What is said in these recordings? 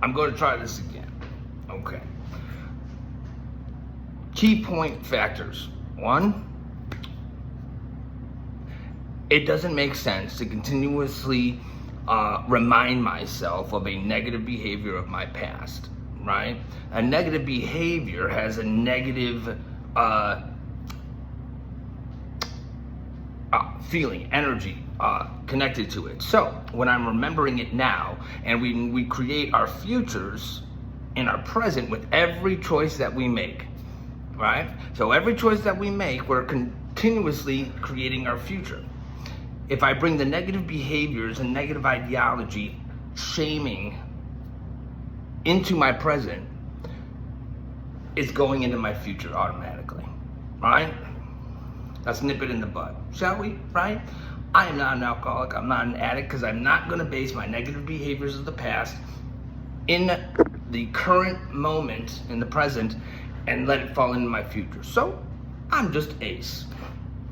I'm going to try this again. Okay. Key point factors. 1, it doesn't make sense to continuously remind myself of a negative behavior of my past, right? A negative behavior has a negative feeling, energy connected to it. So when I'm remembering it now, and we create our futures in our present with every choice that we make, right? So every choice that we make, we're continuously creating our future. If I bring the negative behaviors and negative ideology, shaming into my present, it's going into my future automatically, right? Let's nip it in the bud, shall we, right? I am not an alcoholic, I'm not an addict, because I'm not gonna base my negative behaviors of the past in the current moment, in the present, and let it fall into my future. So, I'm just Ace.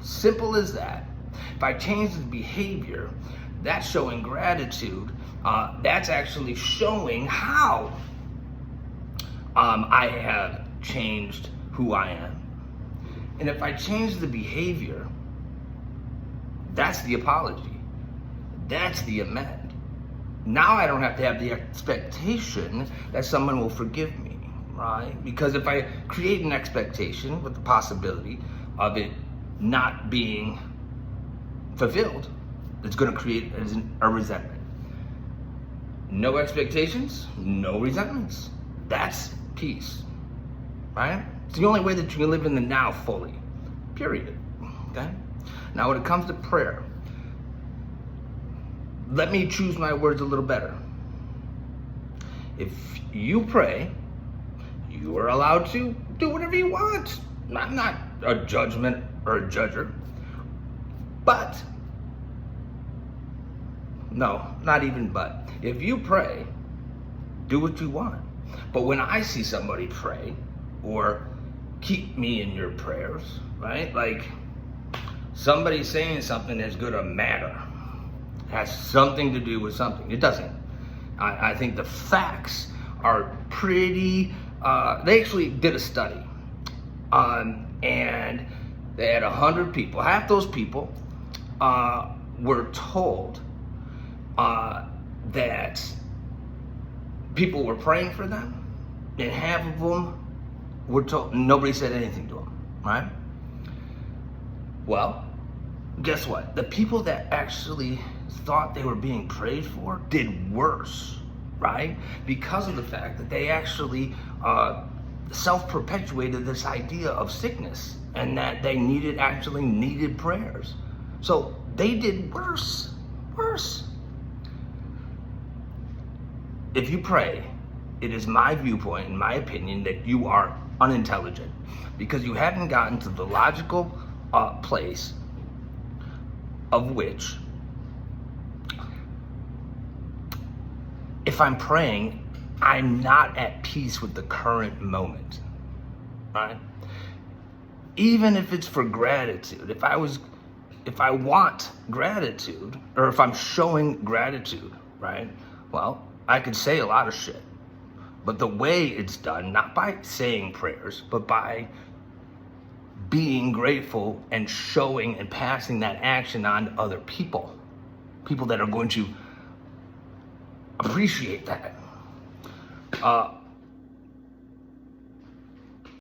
Simple as that. If I change the behavior, that's showing gratitude. That's actually showing how I have changed who I am. And if I change the behavior, that's the apology. That's the amend. Now I don't have to have the expectation that someone will forgive me, right? Because if I create an expectation with the possibility of it not being fulfilled, it's going to create a resentment. No expectations, no resentments. That's peace, right? It's the only way that you can live in the now fully, period, okay? Now when it comes to prayer, let me choose my words a little better. If you pray, you are allowed to do whatever you want. I'm not a judgment or a judger, but, no, not even but. If you pray, do what you want. But when I see somebody pray, or keep me in your prayers, right? Like somebody saying something that's gonna matter, has something to do with something. It doesn't. I think the facts are pretty, they actually did a study, and they had 100 people. Half those people were told that people were praying for them, and half of them were told, nobody said anything to them, right? Well, guess what? The people that actually thought they were being prayed for did worse, right? Because of the fact that they actually self-perpetuated this idea of sickness, and that they actually needed prayers. So they did worse. If you pray, it is my viewpoint, in my opinion, that you are unintelligent, because you haven't gotten to the logical place of which, if I'm praying, I'm not at peace with the current moment, right? Even if it's for gratitude, if I want gratitude, or if I'm showing gratitude, right? Well, I could say a lot of shit, but the way it's done, not by saying prayers, but by being grateful and showing and passing that action on to other people that are going to appreciate that.